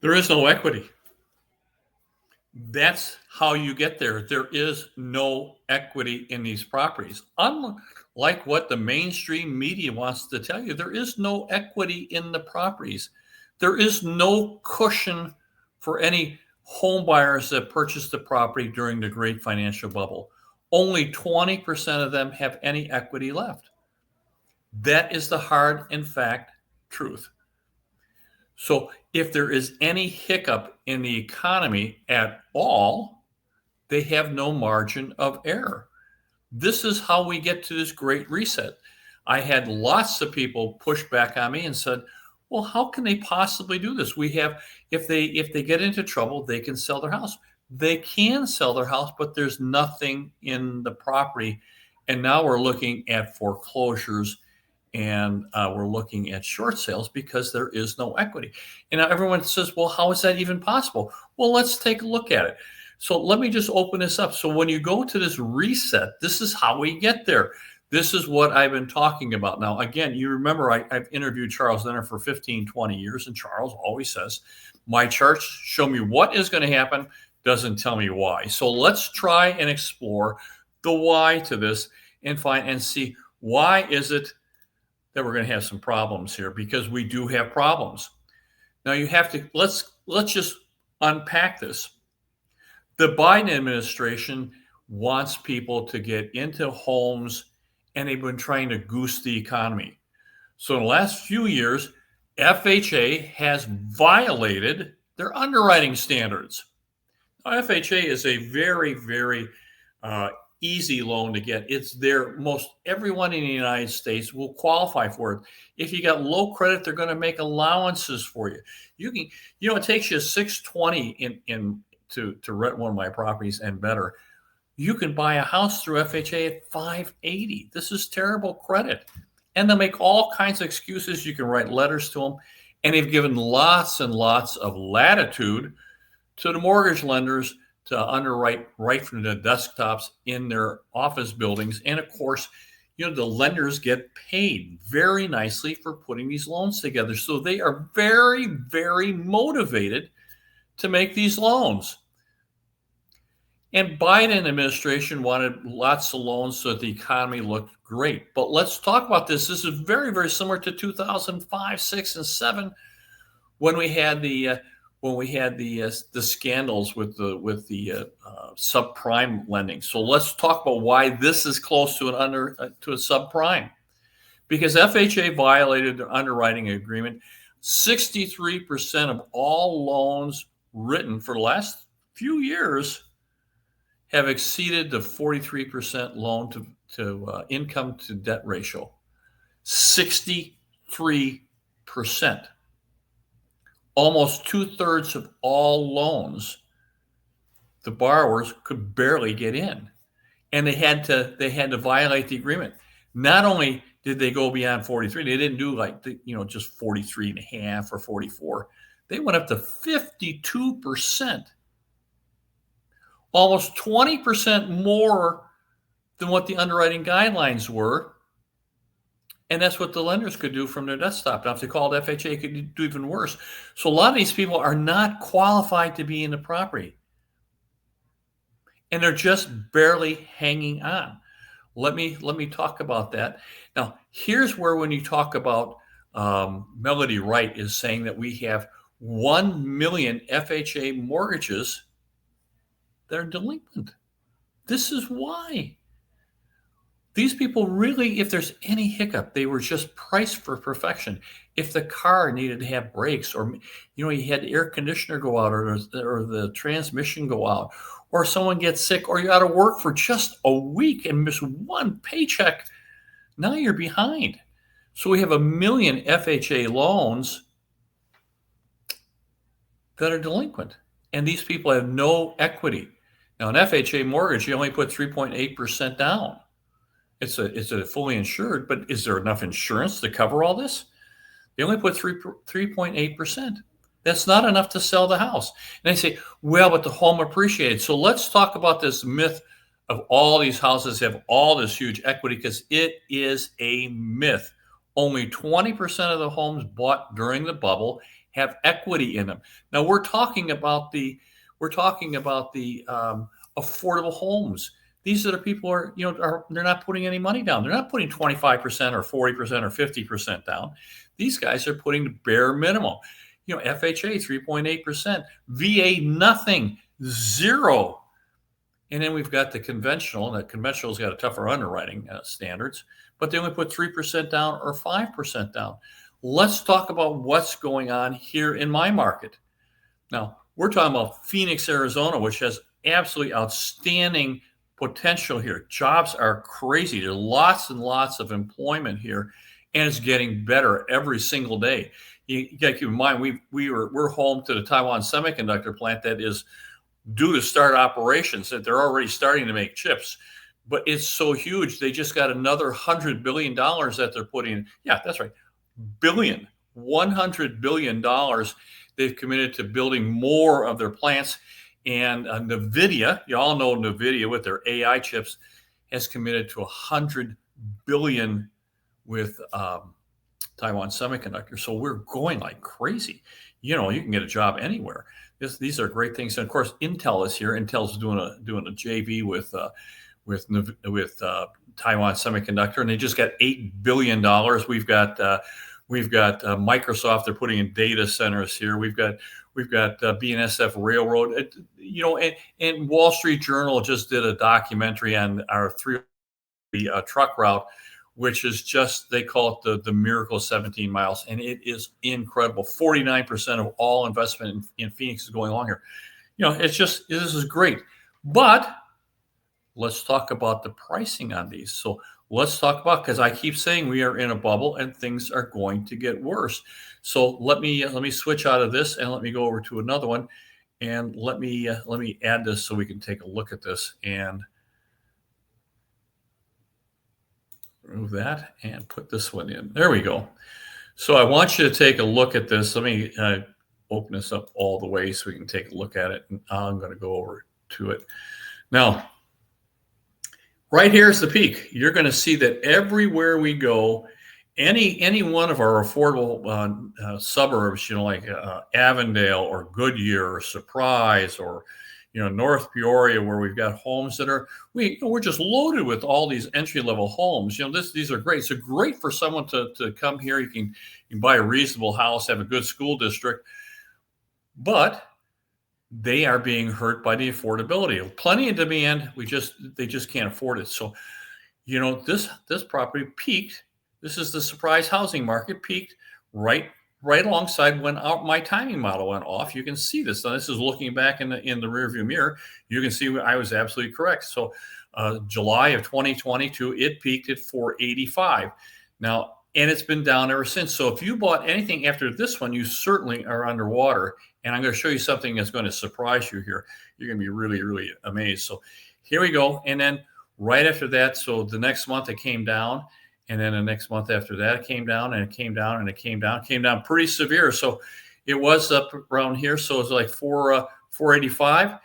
There is no equity. That's how you get there. There is no equity in these properties. Unlike what the mainstream media wants to tell you, there is no equity in the properties. There is no cushion for any home buyers that purchased the property during the great financial bubble. Only 20% of them have any equity left. That is the hard and fact truth. So if there is any hiccup in the economy at all, they have no margin of error. This is how we get to this great reset. I had lots of people push back on me and said, well, how can they possibly do this? We have, if they get into trouble, they can sell their house. They can sell their house, but there's nothing in the property. And now we're looking at foreclosures, and we're looking at short sales because there is no equity. And now everyone says, well, how is that even possible? Well, let's take a look at it. So let me just open this up. So when you go to this reset, this is how we get there. This is what I've been talking about. Now, again, you remember I've interviewed Charles Leonard for 15, 20 years, and Charles always says, my charts show me what is going to happen, doesn't tell me why. So let's try and explore the why to this and find and see why is it that we're going to have some problems here, because we do have problems. Now you have to, let's just unpack this. The Biden administration wants people to get into homes, and they've been trying to goose the economy. So in the last few years, FHA has violated their underwriting standards. Now, FHA is a very, very easy loan to get. It's there. Most everyone in the United States will qualify for it. If you got low credit, they're going to make allowances for you. You can, it takes you 620 to rent one of my properties and better. You can buy a house through FHA at 580. This is terrible credit. And they'll make all kinds of excuses. You can write letters to them. And they've given lots and lots of latitude to the mortgage lenders to underwrite right from the desktops in their office buildings. And of course, the lenders get paid very nicely for putting these loans together. So they are very, very motivated to make these loans. And Biden administration wanted lots of loans so that the economy looked great. But let's talk about this. This is very, very similar to 2005, 6, and 7 when we had the scandals with the subprime lending. So let's talk about why this is close to a subprime, because FHA violated their underwriting agreement. 63% of all loans written for the last few years have exceeded the 43% loan to income to debt ratio. 63%. Almost 2/3 of all loans, the borrowers could barely get in, and they had to violate the agreement. Not only did they go beyond 43, they didn't do just 43 and a half or 44. They went up to 52%, almost 20% more than what the underwriting guidelines were. And that's what the lenders could do from their desktop. Now, if they called FHA, it could do even worse. So a lot of these people are not qualified to be in the property, and they're just barely hanging on. Let me talk about that. Now, here's where, when you talk about Melody Wright is saying that we have 1 million FHA mortgages that are delinquent. This is why. These people really, if there's any hiccup, they were just priced for perfection. If the car needed to have brakes, or you had the air conditioner go out, or the transmission go out, or someone gets sick, or you're out of work for just a week and miss one paycheck, now you're behind. So we have 1 million FHA loans that are delinquent, and these people have no equity. Now, an FHA mortgage, you only put 3.8% down. It's a fully insured, but is there enough insurance to cover all this? They only put 3.8%. That's not enough to sell the house. And they say, well, but the home appreciated. So let's talk about this myth of all these houses have all this huge equity, because it is a myth. Only 20% of the homes bought during the bubble have equity in them. Now we're talking about the affordable homes. These are the people they're not putting any money down. They're not putting 25% or 40% or 50% down. These guys are putting the bare minimum. FHA 3.8%, VA nothing, zero. And then we've got the conventional, and the conventional's got a tougher underwriting standards, but they only put 3% down or 5% down. Let's talk about what's going on here in my market. Now, we're talking about Phoenix, Arizona, which has absolutely outstanding potential here. Jobs are crazy. There's lots and lots of employment here, and it's getting better every single day. You got to keep in mind, we're home to the Taiwan semiconductor plant that is due to start operations, that they're already starting to make chips. But it's so huge. They just got another $100 billion that they're putting in. Yeah, that's right. $100 billion they've committed to building more of their plants. And NVIDIA, you all know NVIDIA with their AI chips, has committed to $100 billion with Taiwan Semiconductor. So we're going like crazy. You can get a job anywhere. These are great things. And of course, Intel is here. Intel's doing a JV with Taiwan Semiconductor, and they just got $8 billion. We've got Microsoft. They're putting in data centers here. We've got BNSF Railroad. And Wall Street Journal just did a documentary on our truck route, which is just, they call it the miracle 17 miles. And it is incredible. 49% of all investment in Phoenix is going on here. This is great. But let's talk about the pricing on these. So let's talk about, because I keep saying we are in a bubble and things are going to get worse. So let me switch out of this and let me go over to another one. And let me add this so we can take a look at this and remove that and put this one in. There we go. So I want you to take a look at this. Let me open this up all the way so we can take a look at it. And I'm going to go over to it. Now, right here is the peak. You're going to see that everywhere we go, any one of our affordable suburbs, like Avondale or Goodyear or Surprise or North Peoria, where we've got homes that we're just loaded with all these entry-level homes. These are great. So great for someone to come here. You can buy a reasonable house, have a good school district, but they are being hurt by the affordability. Plenty of demand. They just can't afford it. So, this property peaked. This is the surprise housing market, peaked right alongside when my timing model went off. You can see this. Now, this is looking back in the rearview mirror. You can see I was absolutely correct. So July of 2022, it peaked at 485. Now, and it's been down ever since. So if you bought anything after this one, you certainly are underwater. And I'm going to show you something that's going to surprise you here. You're going to be really, really amazed. So here we go. And then right after that, so the next month it came down. And then the next month after that, it came down and it came down and it came down pretty severe. So it was up around here. So it's like 485.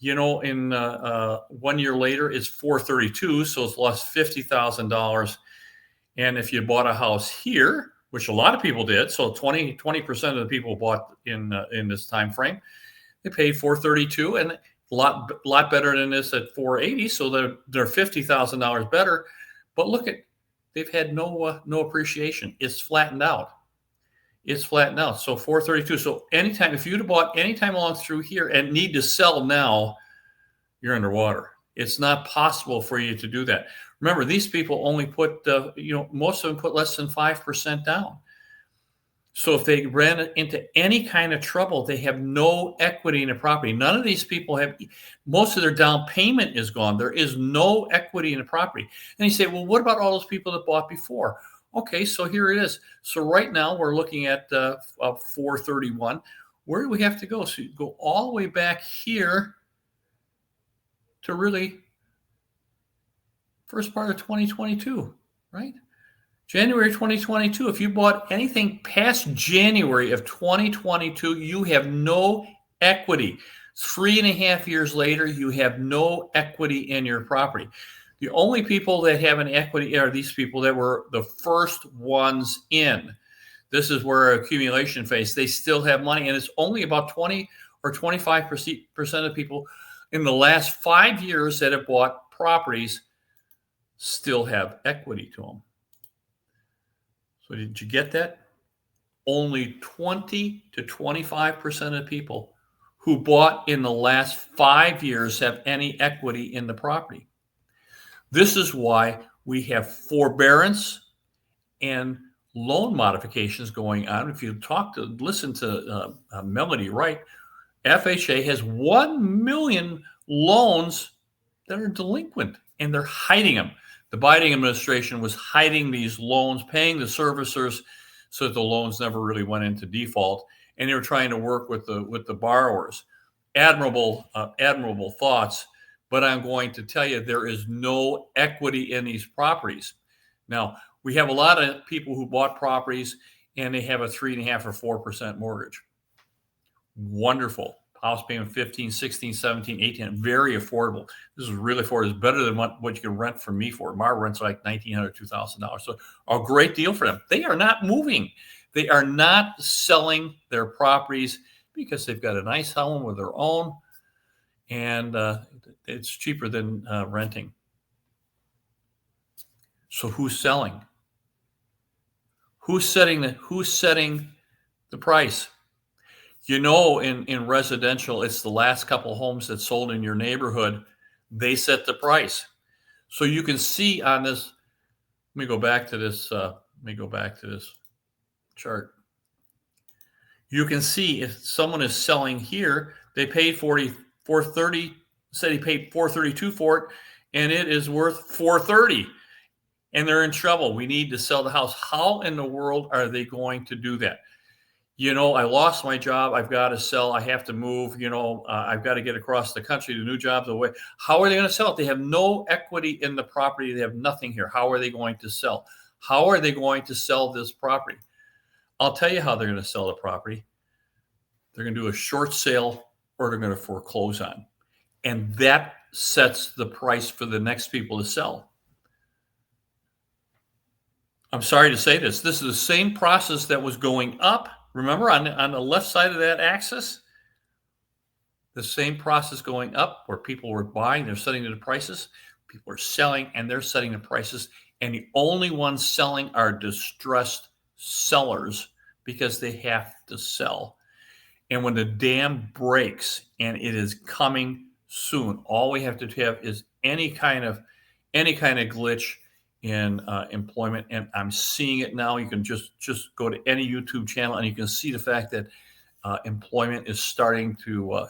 In 1 year later, it's 432. So it's lost $50,000. And if you bought a house here, which a lot of people did, so 20% of the people bought in this time frame, they paid 432, and a lot better than this at 480. So they're $50,000 better. But look at, they've had no appreciation. It's flattened out. So 432. So anytime, if you'd have bought anytime along through here and need to sell now, you're underwater. It's not possible for you to do that. Remember, these people only put, most of them put less than 5% down. So if they ran into any kind of trouble, they have no equity in the property. None of these people have, most of their down payment is gone. There is no equity in the property. And you say, well, what about all those people that bought before? Okay, so here it is. So right now we're looking at 431. Where do we have to go? So you go all the way back here to really first part of 2022, right? January 2022, if you bought anything past January of 2022, you have no equity. 3.5 years later, you have no equity in your property. The only people that have an equity are these people that were the first ones in. This is where accumulation phase, they still have money, and it's only about 20 or 25% of people in the last 5 years that have bought properties still have equity to them. So did you get that? Only 20 to 25% of people who bought in the last 5 years have any equity in the property. This is why we have forbearance and loan modifications going on. If you listen to Melody Wright, FHA has 1 million loans that are delinquent, and they're hiding them. The Biden administration was hiding these loans, paying the servicers so that the loans never really went into default, and they were trying to work with the borrowers. Admirable thoughts, but I'm going to tell you there is no equity in these properties. Now, we have a lot of people who bought properties and they have a 3.5% or 4% mortgage. Wonderful. House payment 15, 16, 17, 18, very affordable. This is really affordable. It's better than what you can rent from me for. My rent's like $1,900, $2,000. So a great deal for them. They are not moving. They are not selling their properties because they've got a nice home of their own, and it's cheaper than renting. So who's selling? Who's setting the price? You know, in residential, it's the last couple homes that sold in your neighborhood. They set the price. So you can see on this. Let me go back to this chart. You can see if someone is selling here, they paid $430. Said he paid $432 for it, and it is worth $430. And they're in trouble. We need to sell the house. How in the world are they going to do that? You know, I lost my job. I've got to sell. I have to move. You know, I've got to get across the country to new jobs away. How are they going to sell it? They have no equity in the property. They have nothing here. How are they going to sell? How are they going to sell this property? I'll tell you how they're going to sell the property. They're going to do a short sale, or they're going to foreclose on. And that sets the price for the next people to sell. I'm sorry to say this. This is the same process that was going up. Remember on the left side of that axis? The same process going up where people were buying, they're setting the prices. People are selling and they're setting the prices. And the only ones selling are distressed sellers because they have to sell. And when the dam breaks, and it is coming soon, all we have to have is any kind of glitch in employment, and I'm seeing it now. You can just go to any YouTube channel, and you can see the fact that employment is starting to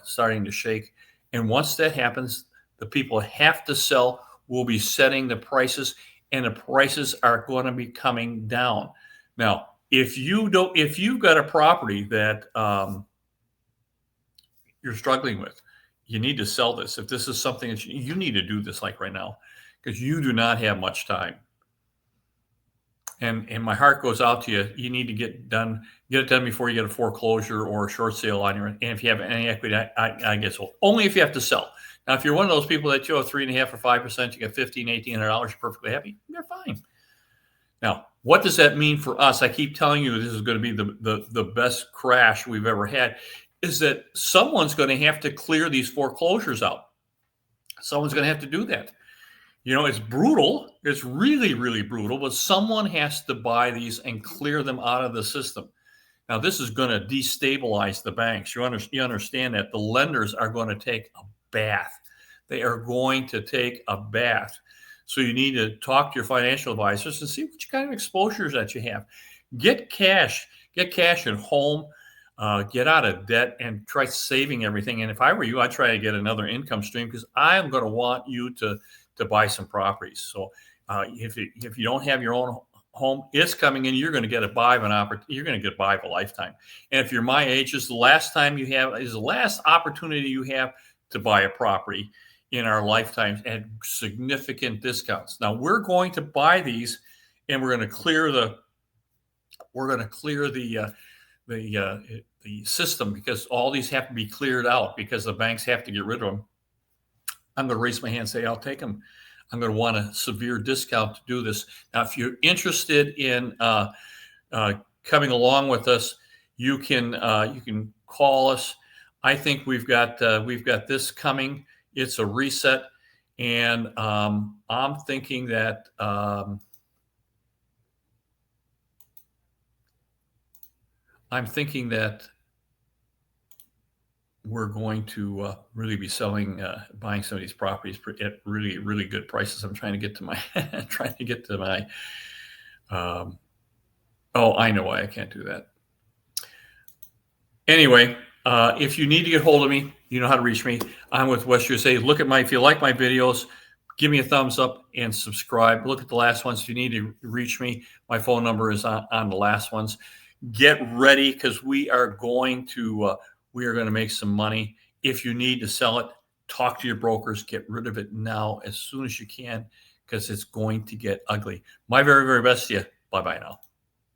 shake. And once that happens, the people have to sell. Will be setting the prices, and the prices are going to be coming down. Now, if you've got a property that you're struggling with, you need to sell this. If this is something that you need to do this like right now, because you do not have much time. And my heart goes out to you. You need to get it done before you get a foreclosure or a short sale on your. And if you have any equity, I guess only if you have to sell. Now, if you're one of those people that you have 3.5% or 5%, you get $1,500, $1,800, you're perfectly happy. You're fine. Now, what does that mean for us? I keep telling you this is going to be the best crash we've ever had. Is that someone's going to have to clear these foreclosures out. Someone's going to have to do that. You know, it's brutal. It's really, really brutal, but someone has to buy these and clear them out of the system. Now, this is going to destabilize the banks. You understand that the lenders are going to take a bath. They are going to take a bath. So you need to talk to your financial advisors and see what kind of exposures that you have. Get cash at home. Get out of debt and try saving everything. And if I were you, I'd try to get another income stream, because I'm going to want you to buy some properties. So if you don't have your own home, it's coming in. You're going to get a buy of an opportunity. You're going to get a buy of a lifetime. And if you're my age, this is the last opportunity you have to buy a property in our lifetimes at significant discounts. Now we're going to buy these, and we're going to clear the system, because all these have to be cleared out because the banks have to get rid of them. I'm going to raise my hand and say, I'll take them. I'm going to want a severe discount to do this. Now, if you're interested in coming along with us, you can call us. I think we've got this coming. It's a reset, and I'm thinking that we're going to really be buying some of these properties at really, really good prices. I'm trying to get to my, oh, I know why I can't do that. Anyway, if you need to get hold of me, you know how to reach me. I'm with West USA. If you like my videos, give me a thumbs up and subscribe. Look at the last ones. If you need to reach me, my phone number is on the last ones. Get ready, because we are going to make some money. If you need to sell it, talk to your brokers. Get rid of it now as soon as you can, because it's going to get ugly. My very, very best to you. Bye-bye now.